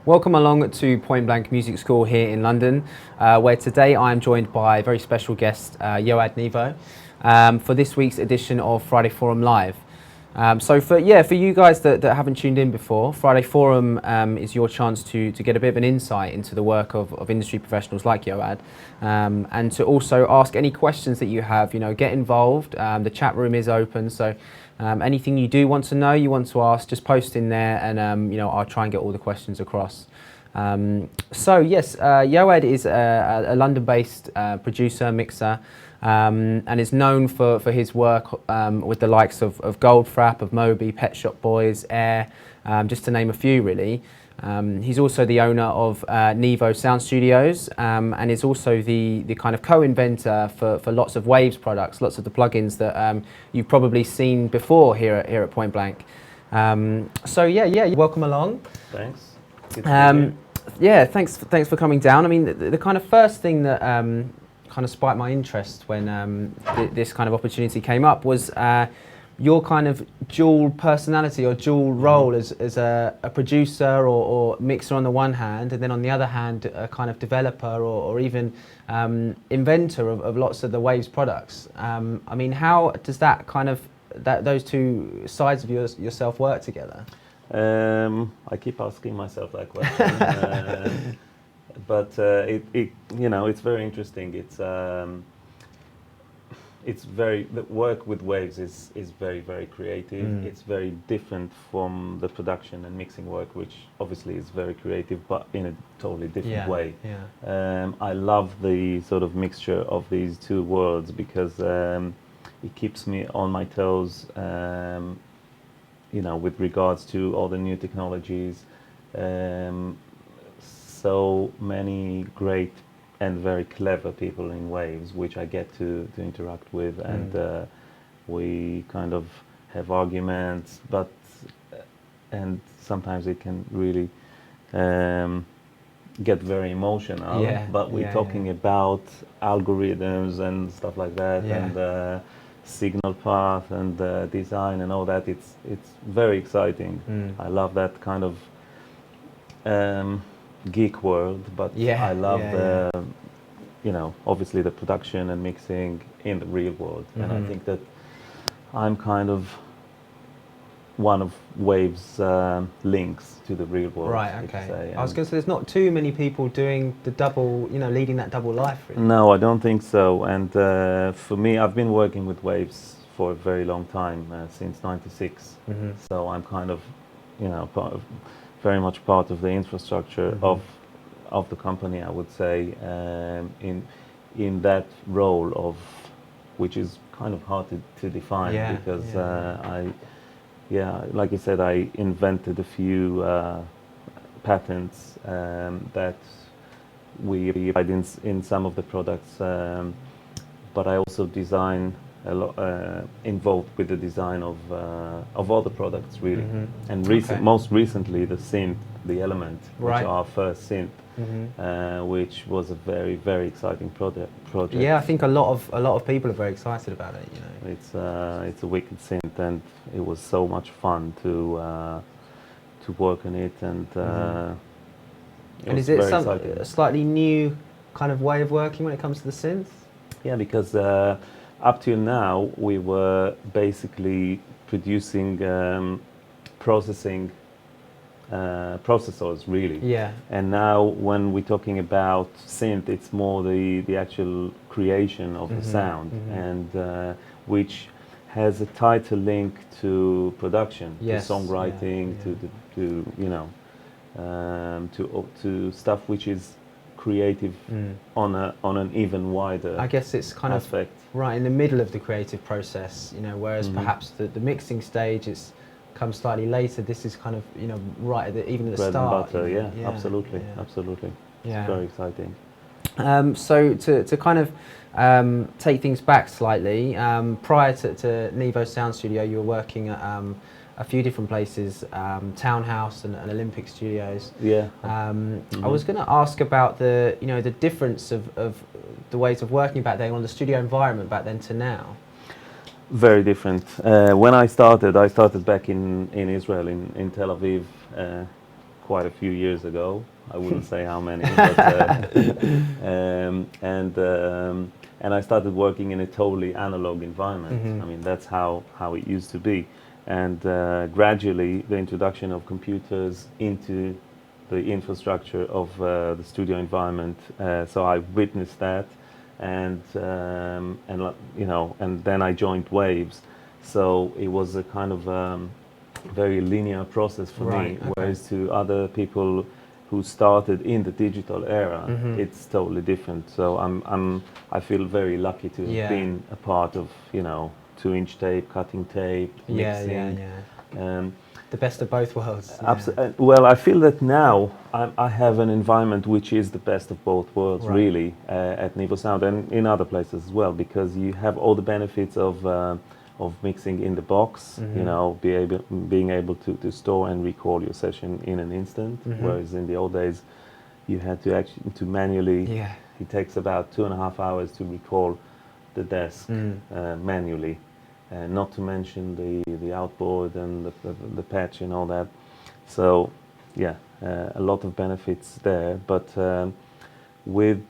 Welcome along to Point Blank Music School here in London, where today I am joined by a very special guest, Yoad Nevo, for this week's edition of Friday Forum Live. So for you guys that haven't tuned in before, Friday Forum is your chance to get a bit of an insight into the work of industry professionals like Yoad, and to also ask any questions that you have. Get involved. The chat room is open, so anything you do want to know, you want to ask, just post in there, and I'll try and get all the questions across. So yes, Yoad is a London-based producer, mixer, and is known for his work with the likes of Goldfrapp, of Moby, Pet Shop Boys, Air, just to name a few really. He's also the owner of Nevo Sound Studios, and is also the kind of co-inventor for lots of Waves products, lots of the plugins that you've probably seen before here at Point Blank. So yeah, welcome along. Thanks. Yeah, thanks for coming down. I mean, the kind of first thing that kind of spiked my interest when this kind of opportunity came up was your kind of dual personality or dual role as a producer or mixer on the one hand, and then on the other hand a kind of developer or even inventor of lots of the Waves products. I mean, how does that kind of those two sides of yourself work together? I keep asking myself that question, but it's very interesting. The work with Waves is very creative. It's very different from the production and mixing work, which obviously is very creative, but in a totally different way. Yeah. I love the sort of mixture of these two worlds because it keeps me on my toes. With regards to all the new technologies, so many great and very clever people in Waves, which I get to interact with, and we kind of have arguments, and sometimes it can really get very emotional. Yeah, but we're talking about algorithms and stuff like that, and signal path and design and all that. It's very exciting. I love that kind of geek world, but I love obviously the production and mixing in the real world. And I think that I'm kind of one of Waves' links to the real world. Right, okay. I was going to say, there's not too many people doing the double, leading that double life, really. No, I don't think so. And for me, I've been working with Waves for a very long time, since '96. So I'm kind of, very much part of the infrastructure of the company, I would say, in that role of, which is kind of hard to define, because like you said, I invented a few patents that we applied in some of the products, but I also design a lot, involved with the design of all the products, really. And most recently the synth, the Element, which are our first synth, which was a very exciting project. Yeah, I think a lot of people are very excited about it. It's a wicked synth, and it was so much fun to work on it, and is it a slightly new kind of way of working when it comes to the synth? Yeah, because up till now we were basically producing processors, really. Yeah. And now when we're talking about synth, it's more the actual creation of the sound, and which has a tighter link to production, to songwriting, to stuff which is creative on an even wider, I guess it's kind aspect. Of right in the middle of the creative process, whereas perhaps the mixing stage comes slightly later. This is kind of right at even at the bread start. and butter, absolutely. Yeah. It's very exciting. So to kind of take things back slightly, prior to Nevo Sound Studio, you were working at a few different places, Townhouse and Olympic Studios. Yeah. I was going to ask about the difference of the ways of working back then, on the studio environment back then to now. Very different. When I started back in Israel, in Tel Aviv, quite a few years ago. I wouldn't say how many, but, and I started working in a totally analog environment. I mean, that's how it used to be. And gradually, the introduction of computers into the infrastructure of the studio environment. So I witnessed that, and you know, and then I joined Waves. So it was a kind of very linear process for me, whereas to other people who started in the digital era, it's totally different. So I feel very lucky to have been a part of, you know, 2-inch tape, cutting tape, mixing. The best of both worlds. Well, I feel that now I have an environment which is the best of both worlds, really, at Nevo Sound and in other places as well, because you have all the benefits of mixing in the box, you know, being able to store and record your session in an instant, whereas in the old days you had to actually manually. It takes about 2.5 hours to record the desk manually. Not to mention the outboard and the patch and all that. So, yeah, a lot of benefits there. But with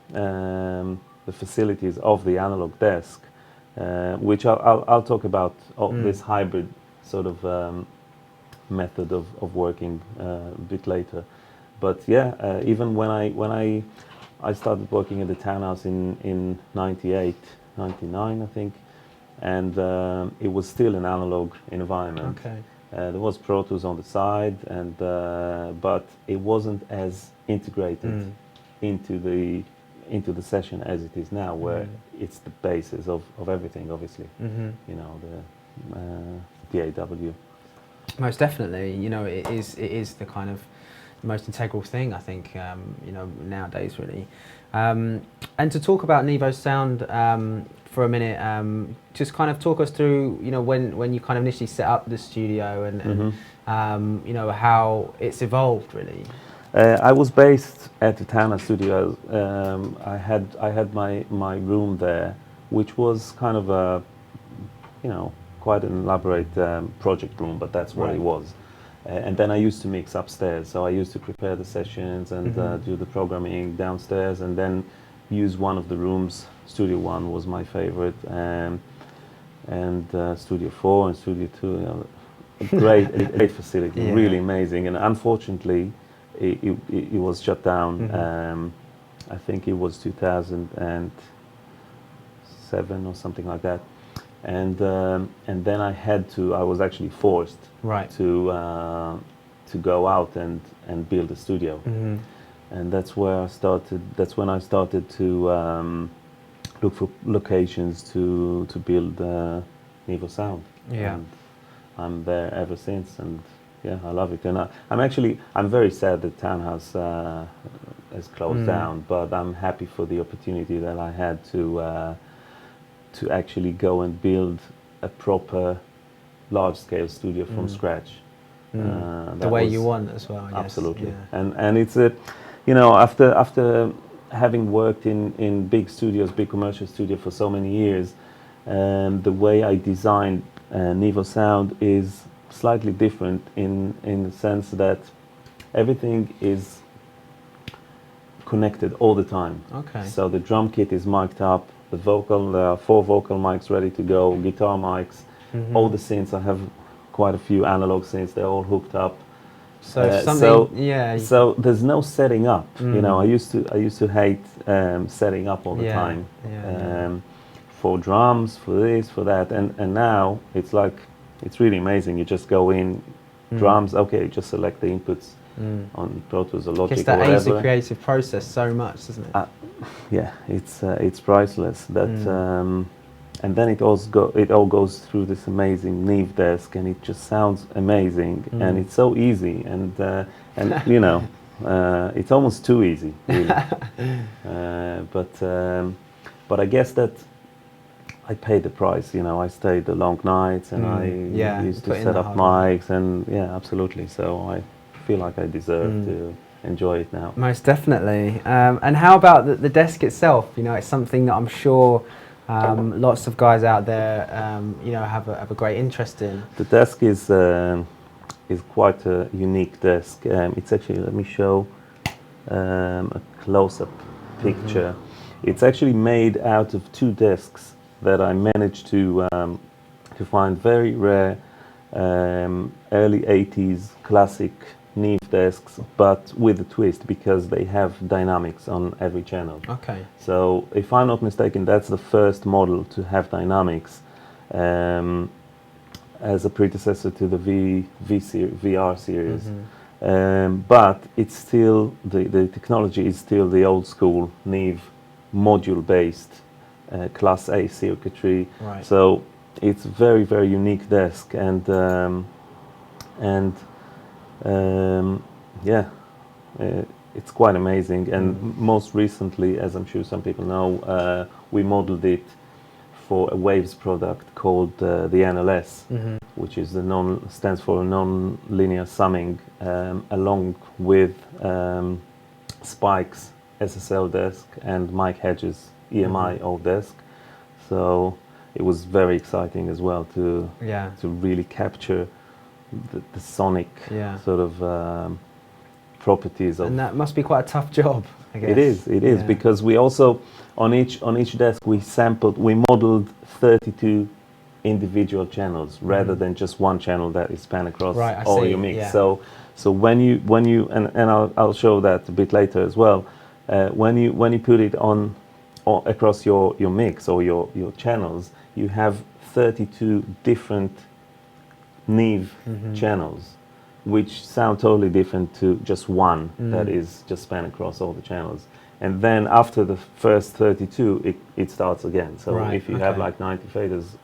the facilities of the analog desk, which I'll talk about this hybrid sort of method of working a bit later. But yeah, even when I started working at the townhouse in 98, 99, I think. And it was still an analog environment. There was Pro Tools on the side, and but it wasn't as integrated into the session as it is now, where it's the basis of everything. Obviously, you know, the DAW. Most definitely, you know, it is the kind of most integral thing, I think, you know, nowadays, really. And to talk about Nevo Sound for a minute, just kind of talk us through, you know, when you kind of initially set up the studio and you know, how it's evolved, really. I was based at the Tana Studio. I had my room there, which was kind of a, you know, quite an elaborate project room, but that's where it was. And then I used to mix upstairs, so I used to prepare the sessions and do the programming downstairs, and then use one of the rooms. Studio 1 was my favorite, and Studio 4 and Studio 2. You know, great facility, really amazing. And unfortunately, it was shut down. I think it was 2007 or something like that. And then I was actually forced to go out and build a studio, and that's when I started to look for locations to build Nevo Sound. And I'm there ever since, and yeah, I love it. And I'm very sad that Townhouse has closed down, but I'm happy for the opportunity that I had to actually go and build a proper large-scale studio from scratch. The way you want as well, I guess. Absolutely. And it's a, you know, after having worked in big studios, big commercial studio for so many years, the way I designed Nevo Sound is slightly different in the sense that everything is connected all the time. So the drum kit is mic'd up, the vocal, there are 4 vocal mics ready to go, guitar mics, all the synths. I have quite a few analog synths, they're all hooked up. So there's no setting up. You know, I used to hate setting up all the time. For drums, for this, for that, and now it's like, it's really amazing. You just go in, drums, okay, just select the inputs on Pro Tools or Logic or whatever. That aids the creative process so much, doesn't it? Yeah, it's priceless. That and then it all goes through this amazing Neve desk, and it just sounds amazing, and it's so easy, and you know, it's almost too easy, really. But I guess that I paid the price. You know, I stayed the long nights, and I used to set up mics, and yeah, absolutely. So I feel like I deserve to enjoy it now. Most definitely. And how about the desk itself? You know, it's something that I'm sure lots of guys out there, you know, have a great interest in. The desk is is quite a unique desk. It's actually, let me show a close-up picture. It's actually made out of two desks that I managed to find very rare early 80s classic Neve desks, but with a twist because they have dynamics on every channel. Okay. So if I'm not mistaken, that's the first model to have dynamics as a predecessor to the VR series. But it's still, the technology is still the old school Neve module-based Class A circuitry. Right. So it's very, very unique desk, and yeah, it's quite amazing. And most recently, as I'm sure some people know, we modeled it for a Waves product called the NLS, which is stands for non-linear summing, along with Spike's SSL desk and Mike Hedges' EMI old desk. So it was very exciting as well to really capture the sonic sort of properties of. And that must be quite a tough job, I guess. It is because we also on each desk we modeled 32 individual channels rather than just one channel that is span across all your mix. So when you and I'll show that a bit later as well. When you put it on across your mix or your channels, you have 32 different Neve channels, which sound totally different to just one that is just span across all the channels. And then after the first 32, it starts again. So if you have like 90 faders,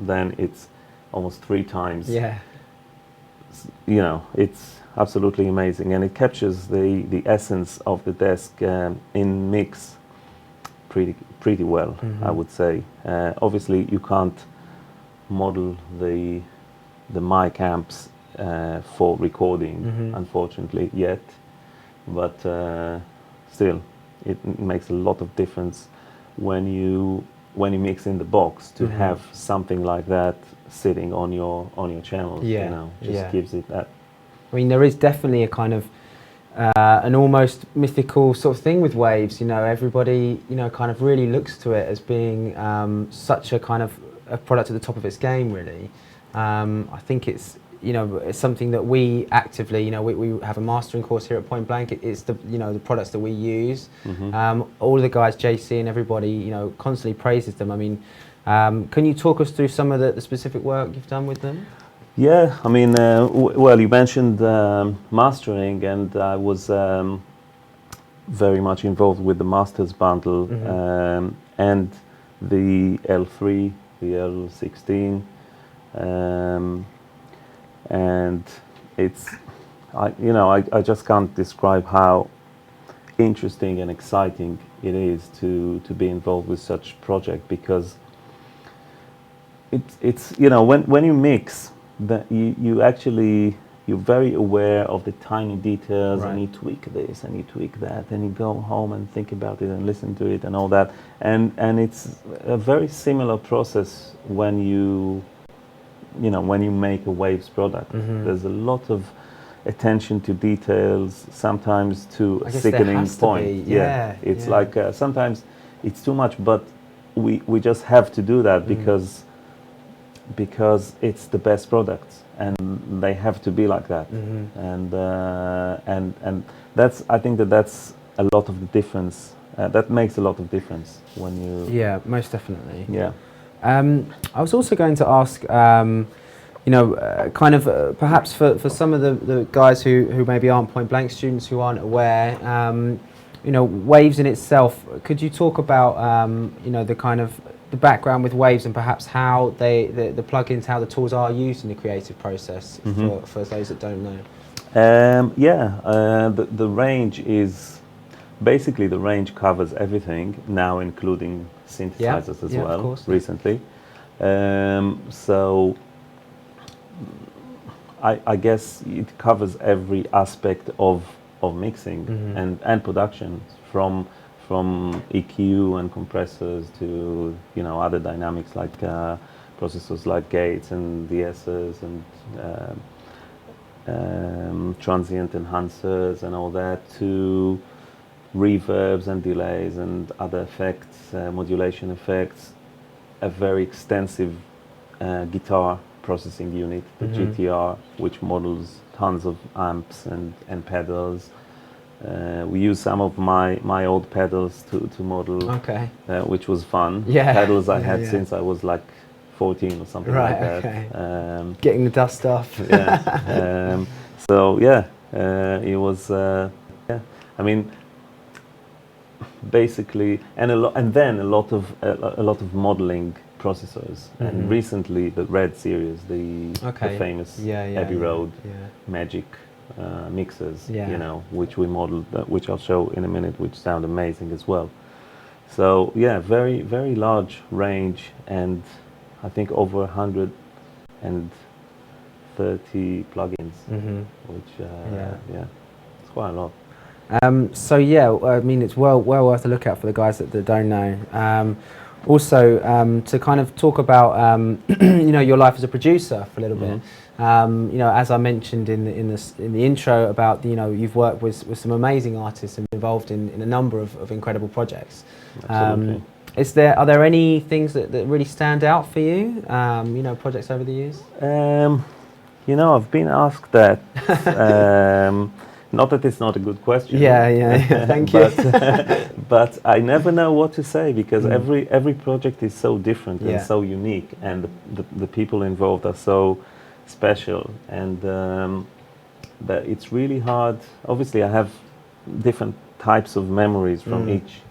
then it's almost 3 times. Yeah. You know, it's absolutely amazing, and it captures the essence of the desk in mix pretty well, I would say. Obviously, you can't model the mic amps for recording, unfortunately, yet. But still, it makes a lot of difference when you mix in the box to have something like that sitting on your channels. You know, just gives it that. I mean, there is definitely a kind of an almost mythical sort of thing with Waves. You know, everybody, you know, kind of really looks to it as being such a kind of a product at the top of its game, really. I think it's, you know, it's something that we actively, you know, we have a mastering course here at Point Blank. It's the, you know, the products that we use. All of the guys, JC and everybody, you know, constantly praises them. I mean, can you talk us through some of the specific work you've done with them? Yeah, I mean, well, you mentioned mastering, and I was very much involved with the Masters bundle and the L3, the L16, and it's, I just can't describe how interesting and exciting it is to be involved with such a project, because it's you know, when you mix, that you're very aware of the tiny details, and you tweak this and you tweak that, and you go home and think about it and listen to it and all that, and it's a very similar process when you make a Waves product. There's a lot of attention to details, sometimes to a sickening point. It's like sometimes it's too much, but we just have to do that because it's the best products, and they have to be like that. And that's, I think that's a lot of the difference. That makes a lot of difference when you. Yeah, most definitely. Yeah. I was also going to ask, you know, kind of perhaps for some of the guys who maybe aren't Point Blank students, who aren't aware, you know, Waves in itself. Could you talk about, you know, the kind of the background with Waves, and perhaps how the plugins, how the tools are used in the creative process for those that don't know? The range is basically, the range covers everything now, including synthesizers as well. Of course, recently. So I guess it covers every aspect of mixing and production, from EQ and compressors to, you know, other dynamics like processors like gates and DSs transient enhancers and all that, to reverbs and delays and other effects, modulation effects, a very extensive guitar processing unit, the GTR, which models tons of amps and pedals. We use some of my old pedals to model, which was fun. Yeah. Pedals I had since I was like 14 or something like that. Okay. Getting the dust off. Yeah. So yeah, it was. Yeah. I mean, basically, and then a lot of modeling processors. And recently, the Red series, the famous Abbey Road Magic mixers, you know, which we modeled, which I'll show in a minute, which sound amazing as well. So yeah, very very large range, and I think over 130 plugins, which yeah, it's quite a lot. So yeah, I mean, it's well worth a look out for the guys that don't know. Also, to kind of talk about you know, your life as a producer for a little bit. You know, as I mentioned in the intro about, you know, you've worked with some amazing artists and been involved in a number of incredible projects. Absolutely. Are there any things that really stand out for you? You know, projects over the years. You know, I've been asked that. Not that it's not a good question. Yeah. Thank you. But I never know what to say, because every project is so different and so unique, and the people involved are so special, and that it's really hard. Obviously, I have different types of memories from each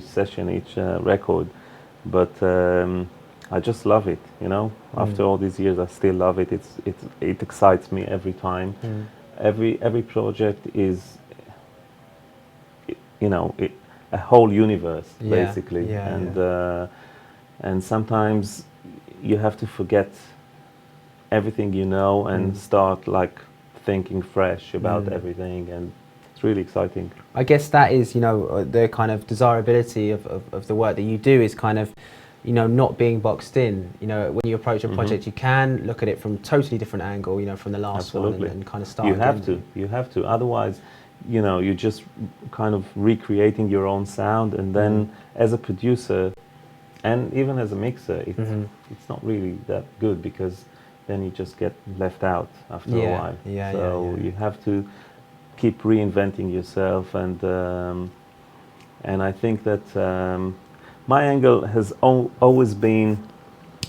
session, each record, but I just love it. You know, after all these years, I still love it. It excites me every time. Every project is, you know, a whole universe basically, and sometimes you have to forget everything you know and start like thinking fresh about everything, and it's really exciting. I guess that is, you know, the kind of desirability of the work that you do is kind of, you know, not being boxed in. You know, when you approach a project, you can look at it from a totally different angle, you know, from the last one, and kind of start. You have to. Otherwise, you know, you're just kind of recreating your own sound, and then as a producer, and even as a mixer, it's not really that good, because then you just get left out after a while. So you have to keep reinventing yourself, and I think that. My angle has always been,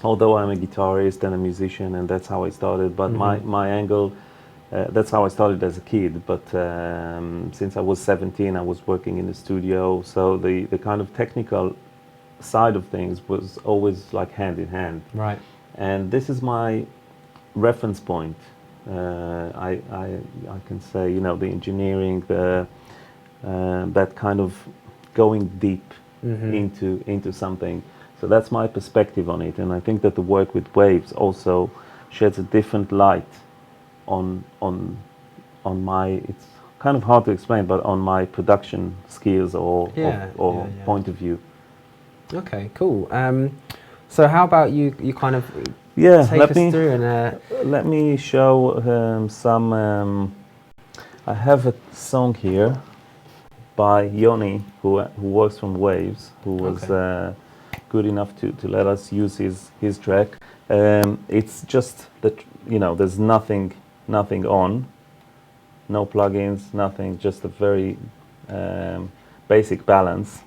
although I'm a guitarist and a musician, and that's how I started, but my angle, that's how I started as a kid, but since I was 17, I was working in the studio, so the kind of technical side of things was always like hand in hand. Right. And this is my reference point. I can say, you know, the engineering, that kind of going deep into something. So that's my perspective on it, and I think that the work with Waves also sheds a different light on my, it's kind of hard to explain, but on my production skills or point of view. Okay, cool. So how about you kind of take us through and let me show some. I have a song here by Yoni, who works from Waves, who was good enough to let us use his track. It's just that, you know, there's nothing on, no plugins, nothing, just a very basic balance.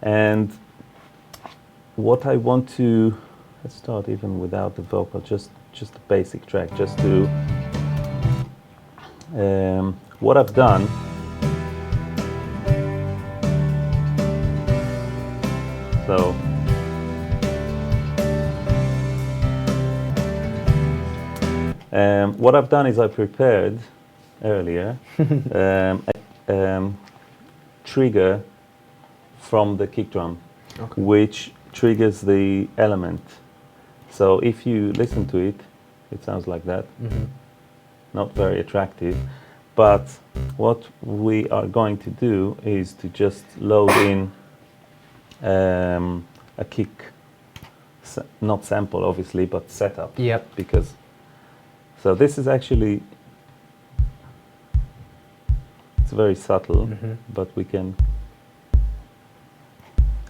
And what I want to, let's start even without the vocal, just a basic track, just to what I've done. So what I've done is I prepared earlier a trigger from the kick drum, which triggers the element. So if you listen to it, it sounds like that. Not very attractive, but what we are going to do is to just load in a kick, not sample obviously, but setup. Yep. Because, so this is actually It's very subtle, but we can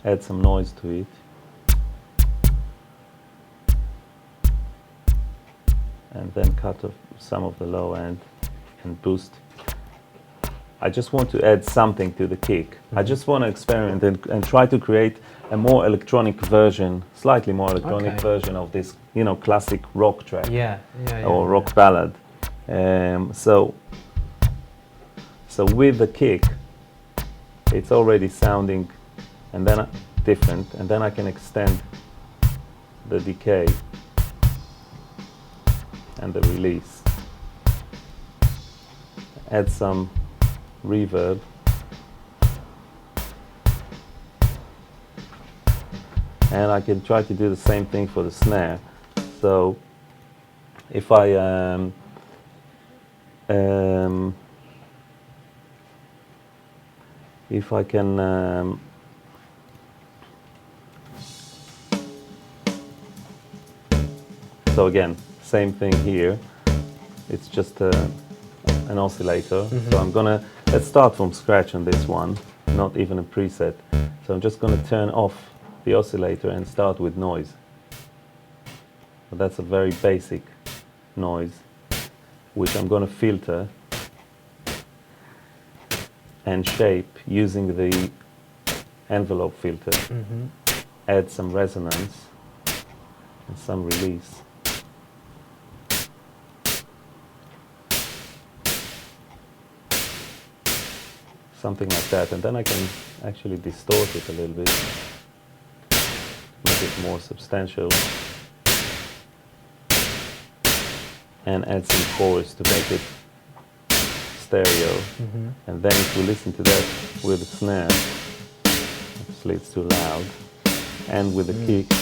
add some noise to it. And then cut off some of the low end and boost. I just want to add something to the kick. I just want to experiment and try to create a more electronic version, slightly more electronic version of this, you know, classic rock track or rock ballad. So with the kick, it's already sounding and then different, and then I can extend the decay and the release. Add some reverb. And I can try to do the same thing for the snare. So if I can so again, same thing here. It's just an oscillator. So let's start from scratch on this one, not even a preset. So I'm just gonna turn off the oscillator and start with noise. So that's a very basic noise, which I'm gonna filter and shape using the envelope filter. Add some resonance and some release. Something like that, and then I can actually distort it a little bit, make it more substantial, and add some chorus to make it stereo. And then if we listen to that with the snare, obviously it's too loud, and with the kick.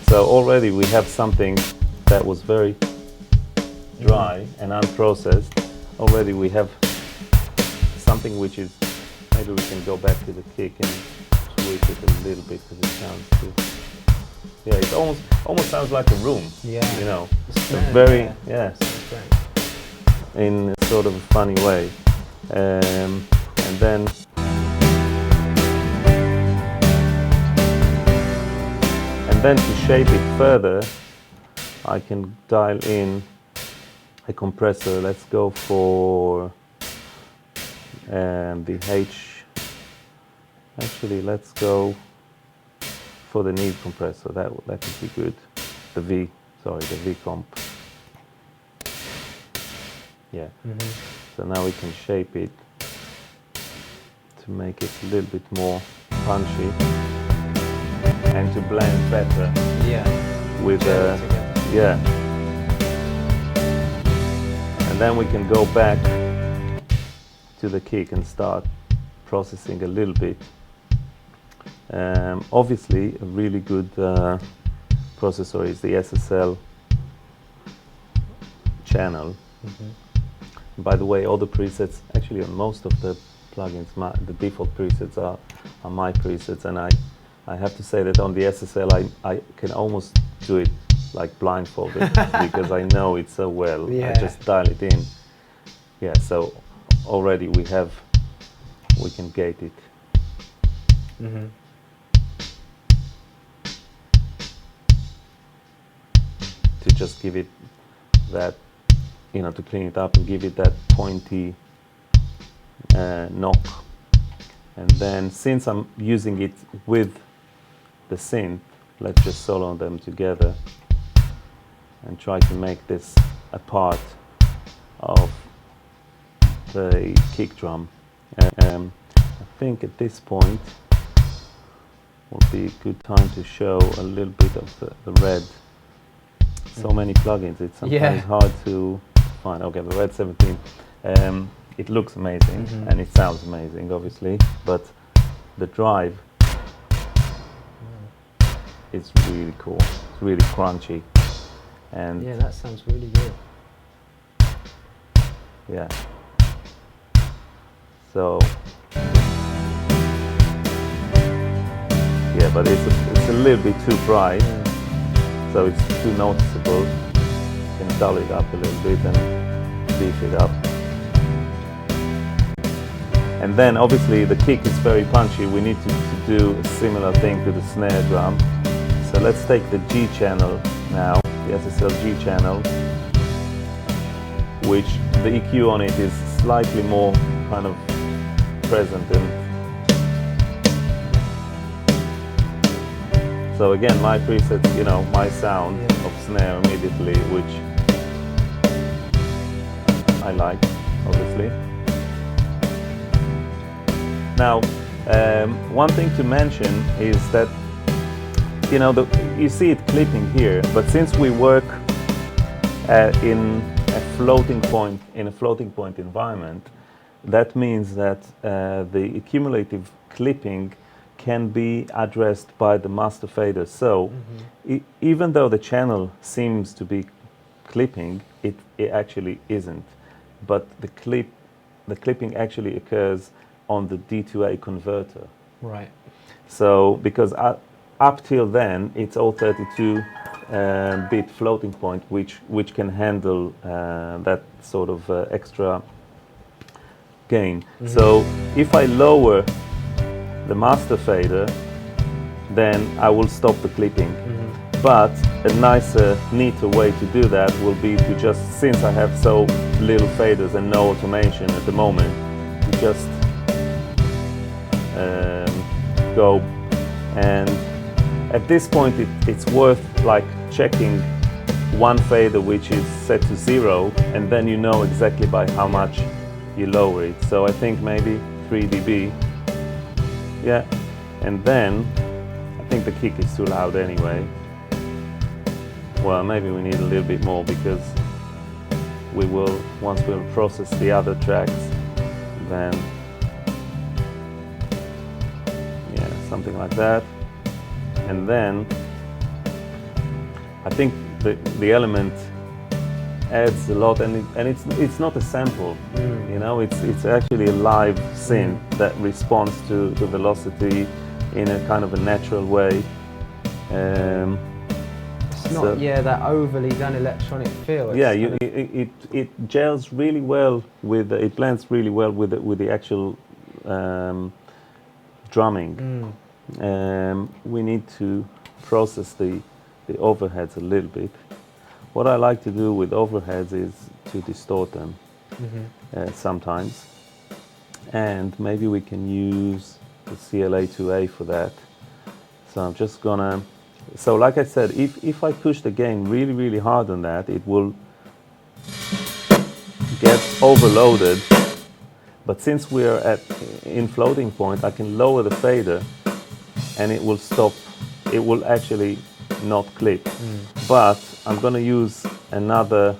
So already we have something that was very dry and unprocessed. Already we have something which is, maybe we can go back to the kick and tweak it a little bit because it sounds too, yeah, it almost sounds like a room, you know, very, in sort of a funny way. And then to shape it further, I can dial in a compressor. Let's go for the H. Actually, let's go for the Nevo compressor. That would be good. The V comp. Yeah. So now we can shape it to make it a little bit more punchy and to blend better. With and then we can go back to the kick and start processing a little bit. Obviously, a really good processor is the SSL channel. By the way, all the presets, actually on most of the plugins, the default presets are my presets, and I have to say that on the SSL I can almost do it like blindfolded because I know it so well. I just dial it in. Yeah, so already we can gate it. To just give it that, you know, to clean it up and give it that pointy knock. And then since I'm using it with the synth, let's just solo them together and try to make this a part of the kick drum. I think at this point will be a good time to show a little bit of the red. So many plugins, it's sometimes hard to find. Okay, the Red 17, it looks amazing and it sounds amazing, obviously, but the drive is really cool. It's really crunchy, and yeah, that sounds really good. Yeah. So yeah, but it's a little bit too bright. So it's too noticeable. You can dull it up a little bit and beef it up. And then obviously the kick is very punchy. We need to do a similar thing to the snare drum. So let's take the G channel now, the SSL G channel, which the EQ on it is slightly more kind of present. And so again, my presets, you know, my sound of snare immediately, which I like, obviously. Now, one thing to mention is that, you know, you see it clipping here, but since we work in a floating point environment, that means that the cumulative clipping can be addressed by the master fader. So even though the channel seems to be clipping, it actually isn't. But the clipping actually occurs on the D2A converter. Right. So because up till then it's all 32 bit floating point, which can handle that sort of extra gain. So if I lower the master fader, then I will stop the clipping. But a nicer, neater way to do that will be to just, since I have so little faders and no automation at the moment, to just go, and at this point it's worth like checking one fader which is set to 0, and then you know exactly by how much you lower it. So I think maybe 3 dB. Yeah, and then I think the kick is too loud anyway. Well, maybe we need a little bit more, because we will, once we'll process the other tracks, then yeah, something like that. And then I think the element adds a lot, and it's not a sample, you know, it's actually a live synth that responds to the velocity in a kind of a natural way. It's not, that overly done electronic feel. It gels really well with, it blends really well with the actual drumming. We need to process the overheads a little bit. What I like to do with overheads is to distort them sometimes, and maybe we can use the CLA2A for that. So I'm just gonna, so like I said, if I push the gain really, really hard on that, it will get overloaded. But since we're in floating point, I can lower the fader and it will stop, it will actually not clip. But I'm going to use another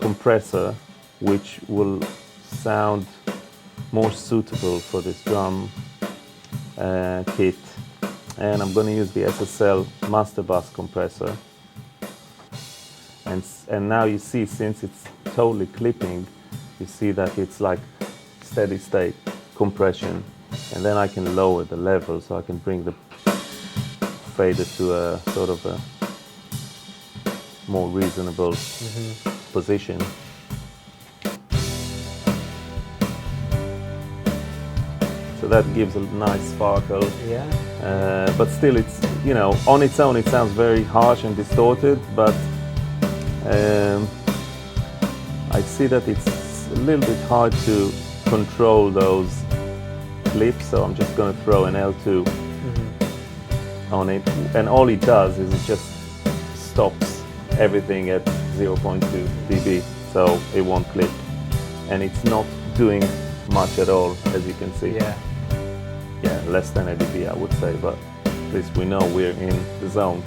compressor which will sound more suitable for this drum kit, and I'm going to use the SSL master bus compressor. And now you see, since it's totally clipping, you see that it's like steady state compression, and then I can lower the level, so I can bring the fader to a sort of a more reasonable position. So that gives a nice sparkle. But still, it's, you know, on its own it sounds very harsh and distorted, but I see that it's a little bit hard to control those clips, so I'm just going to throw an L2 on it, and all it does is it just stops everything at 0.2 dB, so it won't clip, and it's not doing much at all, as you can see. Yeah, less than a dB, I would say, but at least we know we're in the zone.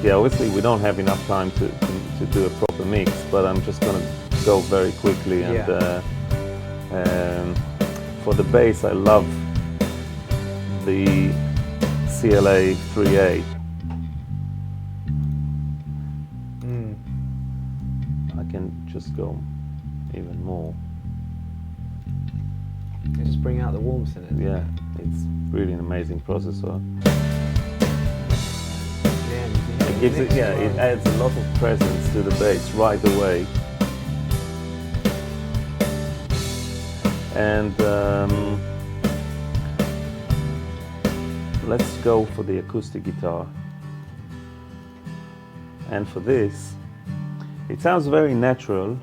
Yeah, obviously we don't have enough time to do a proper mix, but I'm just going to go very quickly. And for the bass, I love the CLA3A. I can just go even more. You just bring out the warmth in it. Yeah, it's really an amazing processor. It gives it, it adds a lot of presence to the bass right away. And let's go for the acoustic guitar. And for this, it sounds very natural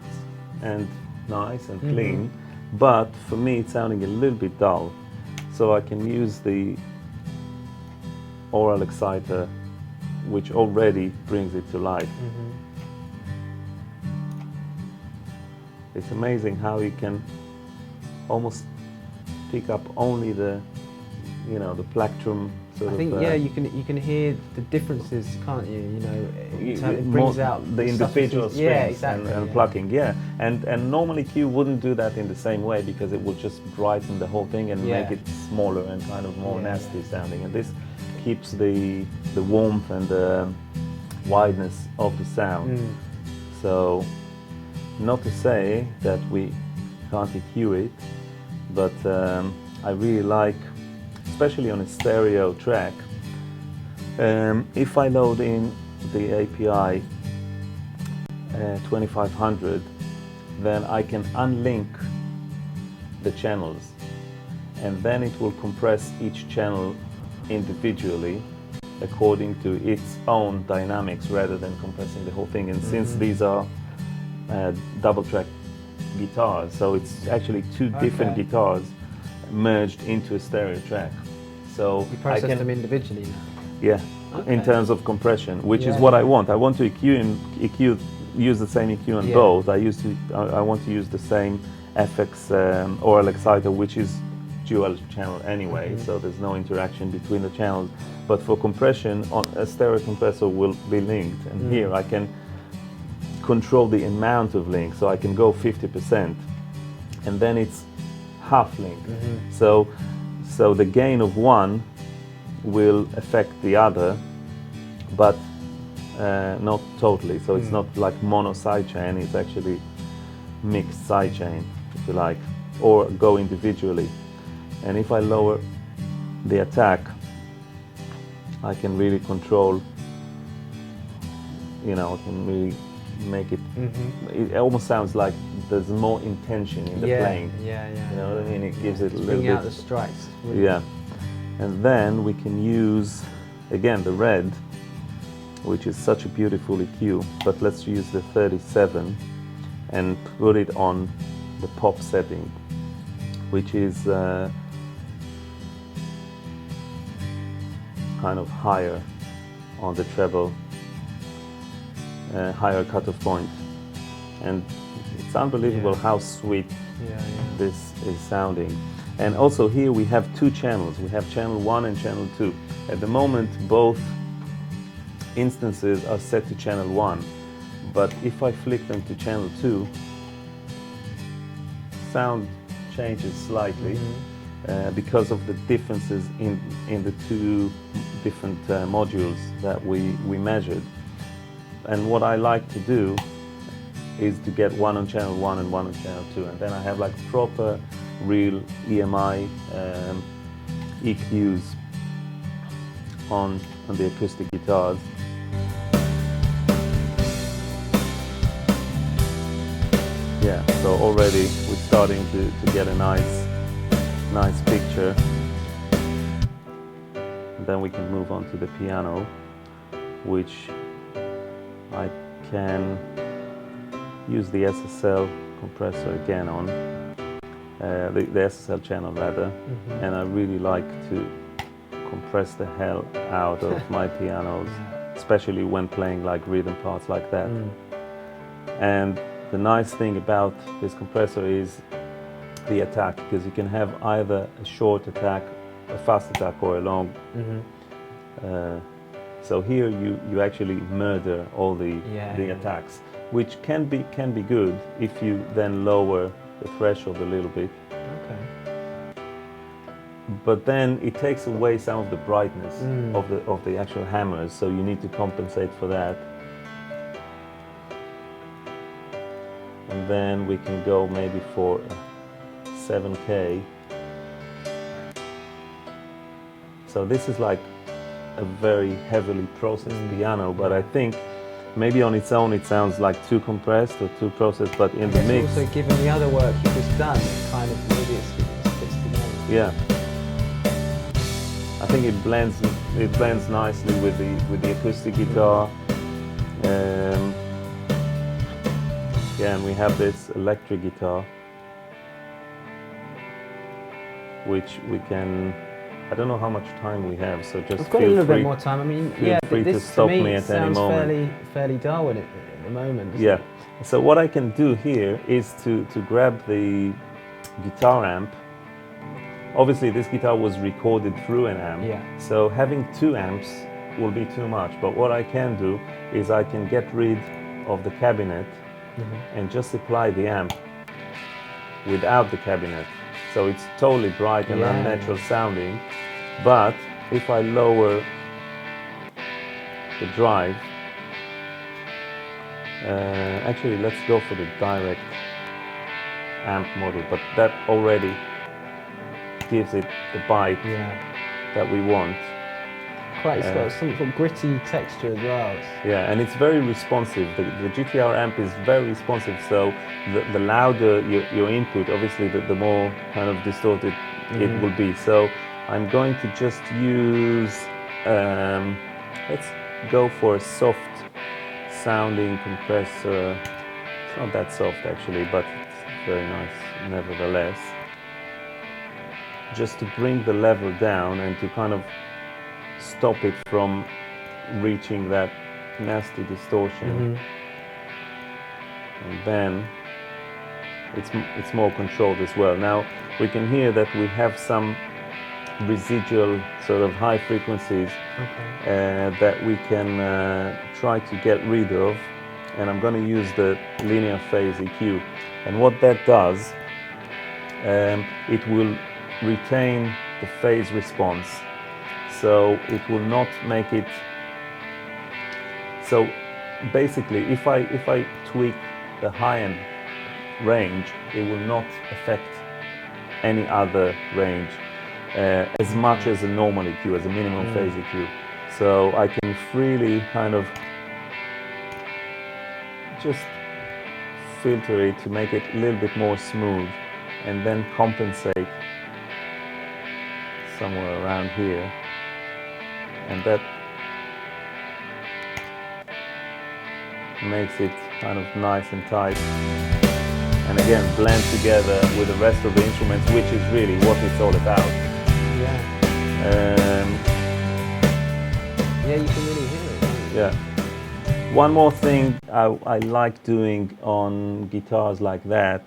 and nice and clean, but for me it's sounding a little bit dull. So I can use the oral exciter, which already brings it to life. It's amazing how you can almost pick up only the, you know, the plectrum sort I think of. yeah, you can hear the differences, can't you? You know, it brings out the individual strings yeah, exactly, and plucking. Yeah, and normally Q wouldn't do that in the same way because it would just brighten the whole thing and make it smaller and kind of more nasty sounding. And this keeps the warmth and the wideness of the sound. So, not to say that we can't EQ it, but I really like, especially on a stereo track, if I load in the API 2500, then I can unlink the channels, and then it will compress each channel individually according to its own dynamics rather than compressing the whole thing. And since these are double track guitars, so it's actually two different guitars merged into a stereo track. So you process them individually now? Yeah, in terms of compression, which is what I want. I want to use the same EQ on both. I want to use the same FX oral exciter, which is dual channel anyway, so there's no interaction between the channels. But for compression, a stereo compressor will be linked, and here I can control the amount of link, so I can go 50%, and then it's half link. So the gain of one will affect the other, but not totally. So it's not like mono sidechain, it's actually mixed sidechain, if you like, or go individually. And if I lower the attack, I can really control, you know, I can really make it, it almost sounds like there's more intention in the playing. You know what I mean? It gives it a little bit. Bring out the strikes. Really. Yeah. And then we can use, again, the red, which is such a beautiful EQ, but let's use the 37 and put it on the pop setting, which is kind of higher on the treble, higher cutoff point. And it's unbelievable how sweet this is sounding. And also here we have two channels. We have channel 1 and channel 2. At the moment, both instances are set to channel 1. But if I flick them to channel 2, sound changes slightly because of the differences in the two different modules that we measured. And what I like to do is to get one on channel 1 and one on channel 2. And then I have like proper real EMI EQs on the acoustic guitars. Yeah, so already we're starting to get a nice picture. And then we can move on to the piano, which I can use the SSL compressor again on. The SSL channel rather, and I really like to compress the hell out of my pianos, especially when playing like rhythm parts like that. And the nice thing about this compressor is the attack, because you can have either a short attack, a fast attack, or a long. So here you actually murder all the attacks, which can be good if you then lower the threshold a little bit. But then it takes away some of the brightness of the actual hammers, so you need to compensate for that. And then we can go maybe for 7K. So this is like a very heavily processed piano, but I think maybe on its own it sounds like too compressed or too processed, but in the mix, also given the other work you've just done, it kind of maybe it fits together. yeah, I think it blends nicely with the acoustic guitar. Yeah, and we have this electric guitar, which we can. I don't know how much time we have, so just We've got a little bit more time. I mean, yeah, free to this stop to me me at any sounds moment. fairly dull at the moment. Doesn't Yeah. it? So what I can do here is to grab the guitar amp. Obviously, this guitar was recorded through an amp, Yeah. so having two amps will be too much. But what I can do is I can get rid of the cabinet and just apply the amp without the cabinet. So it's totally bright and unnatural sounding. But if I lower the drive, actually let's go for the direct amp model, but that already gives it the bite that we want. Quite, it's got some sort of gritty texture as well. Yeah, and it's very responsive. The GTR amp is very responsive, so the louder your input, obviously the more kind of distorted it will be. So I'm going to just use, let's go for a soft sounding compressor. It's not that soft actually, but it's very nice nevertheless. Just to bring the level down and to kind of stop it from reaching that nasty distortion. And then it's more controlled as well. Now we can hear that we have some residual sort of high frequencies that we can try to get rid of, and I'm going to use the linear phase EQ. And what that does, it will retain the phase response, so it will not make it. So basically, if I tweak the high end range, it will not affect any other range as much as a normal EQ, as a minimum phase EQ. So I can freely kind of just filter it to make it a little bit more smooth, and then compensate somewhere around here, and that makes it kind of nice and tight, and again blend together with the rest of the instruments, which is really what it's all about. Yeah, you can really hear it. Yeah. One more thing I like doing on guitars like that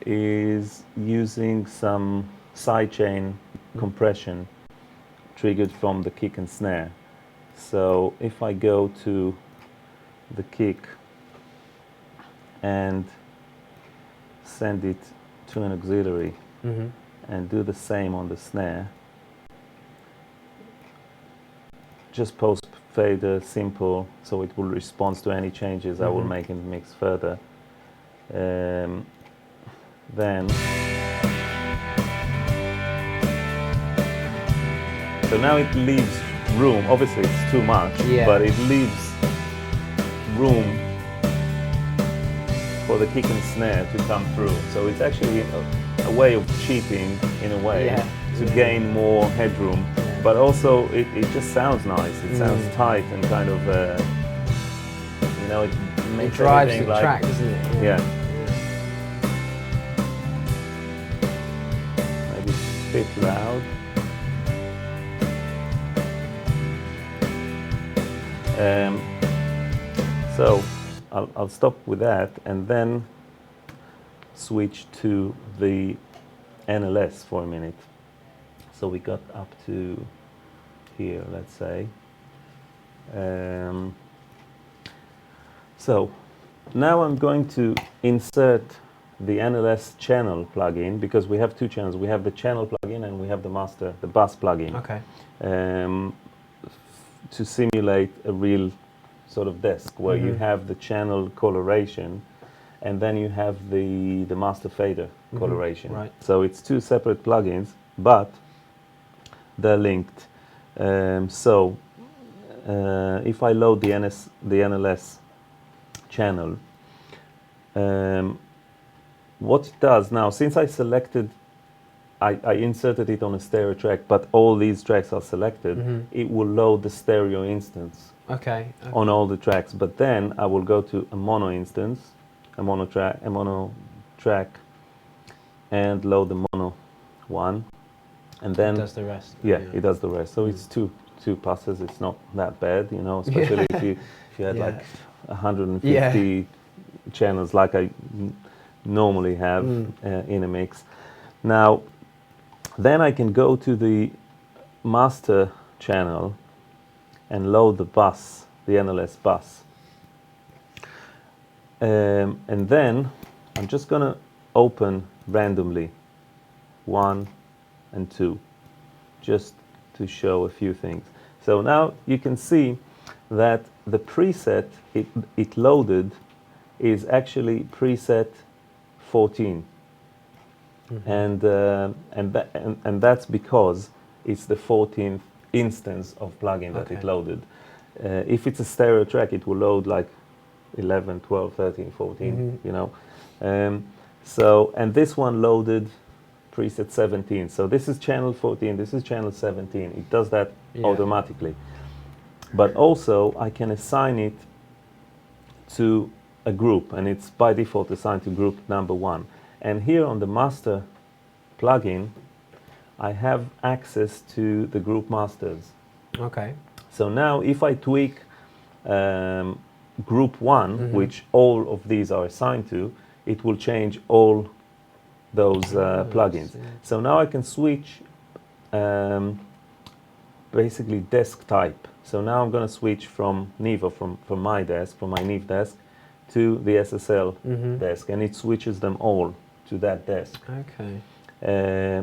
is using some sidechain compression triggered from the kick and snare. So if I go to the kick and send it to an auxiliary and do the same on the snare, just post fader simple, so it will respond to any changes I will make in the mix further. Then so now it leaves room. Obviously it's too much, but it leaves room for the kick and snare to come through. So it's actually a way of cheating in a way to gain more headroom. But also it just sounds nice. It sounds tight and kind of, you know, it makes it drives everything the like, track, doesn't it? Yeah. Maybe it's a bit loud. So I'll stop with that and then switch to the NLS for a minute. So we got up to here, let's say. So now I'm going to insert the NLS channel plugin, because we have two channels. We have the channel plugin and we have the bus plugin. Okay. To simulate a real sort of desk where you have the channel coloration and then you have the master fader coloration. Right. So it's two separate plugins, but they're linked. So if I load the NLS channel, what it does now, since I selected, I inserted it on a stereo track, but all these tracks are selected, it will load the stereo instance on all the tracks. But then I will go to a mono instance, a mono track, and load the mono one, and then it does the rest. Yeah, it does the rest. So it's two passes. It's not that bad, you know, especially if you had like 150 channels like I normally have in a mix. Now, then I can go to the master channel and load the bus, the NLS bus. And then I'm just going to open randomly 1 and 2, just to show a few things. So now you can see that the preset it loaded is actually preset 14. And that's because it's the 14th instance of plugin that it loaded. If it's a stereo track, it will load like 11, 12, 13, 14, you know. So, and this one loaded preset 17. So this is channel 14, this is channel 17. It does that automatically. But also I can assign it to a group, and it's by default assigned to group number 1. And here on the master plugin, I have access to the group masters. Okay. So now if I tweak group 1, which all of these are assigned to, it will change all those plugins. So now I can switch basically desk type. So now I'm going to switch from Nevo, from my desk, from my Nevo desk, to the SSL desk, and it switches them all to that desk. Okay.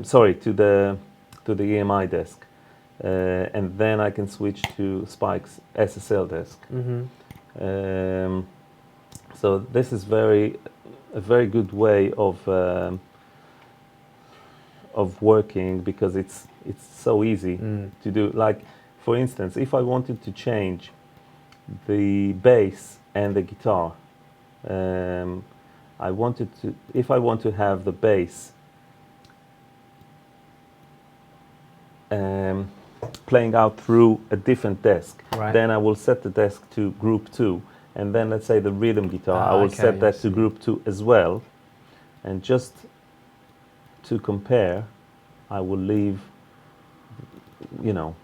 Sorry, to the EMI desk, and then I can switch to Spike's SSL desk. So this is a very good way of working, because it's so easy to do. Like, for instance, if I wanted to change the bass and the guitar, if I want to have the bass playing out through a different desk, then I will set the desk to group 2, and then let's say the rhythm guitar, I will set that to group 2 as well, and just to compare, I will leave, you know,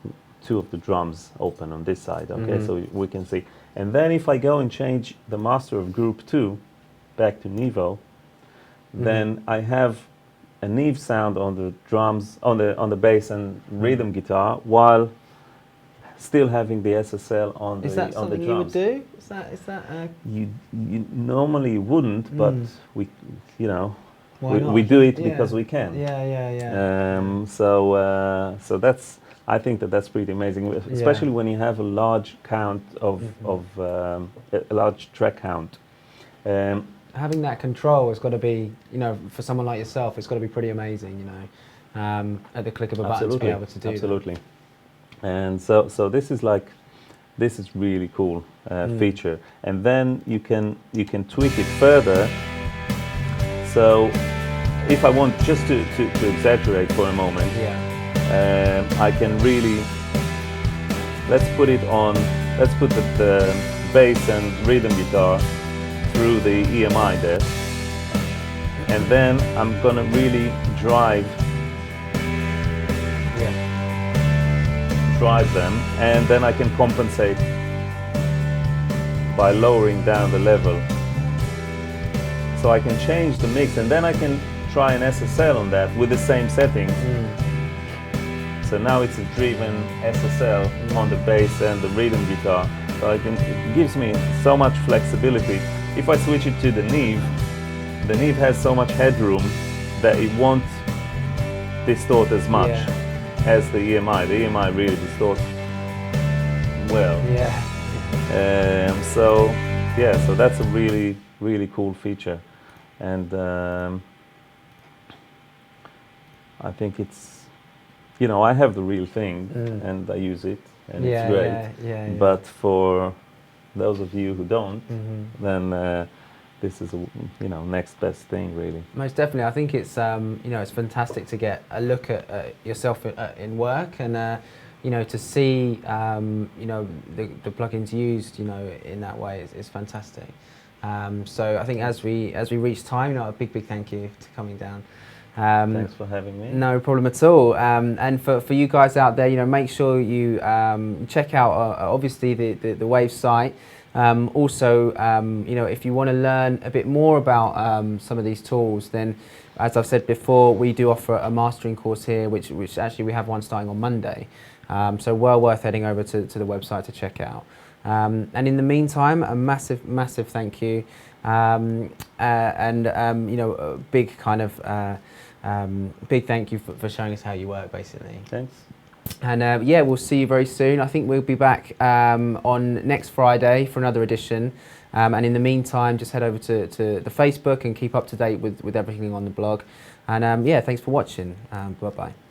2 of the drums open on this side, okay, so we can see. And then if I go and change the master of group 2 back to Nevo, then I have a Nevo sound on the drums, on the bass and rhythm guitar, while still having the SSL on the drums. Is that something you would do? Is that you normally wouldn't, but we, you know, we do it because we can. So that's, I think that's pretty amazing, especially when you have a large count of a large track count. Having that control has got to be, you know, for someone like yourself, it's got to be pretty amazing, you know, at the click of a button to be able to do that. And so this is really cool feature. And then you can tweak it further. So if I want just to exaggerate for a moment, I can really, let's put the bass and rhythm guitar through the EMI desk, and then I'm gonna really drive them, and then I can compensate by lowering down the level. So I can change the mix, and then I can try an SSL on that with the same settings. So now it's a driven SSL on the bass and the rhythm guitar. So it gives me so much flexibility. If I switch it to the Nevo has so much headroom that it won't distort as much as the EMI. The EMI really distorts well. So that's a really, really cool feature, and I think it's, you know, I have the real thing and I use it. and it's great. But for those of you who don't, then this is a next best thing, really. Most definitely. I think it's it's fantastic to get a look at yourself in work, and to see the plugins used in that way is fantastic. So I think as we reach time, a big thank you for coming down. Thanks for having me. No problem at all. And for you guys out there, make sure you check out obviously the Wave site. Also, if you want to learn a bit more about some of these tools, then as I've said before, we do offer a mastering course here, which actually we have one starting on Monday. So well worth heading over to the website to check out. And in the meantime, a massive thank you, and a big kind of big thank you for showing us how you work, basically. Thanks. And we'll see you very soon. I think we'll be back on next Friday for another edition. And in the meantime, just head over to the Facebook and keep up to date with everything on the blog. And thanks for watching. Bye bye.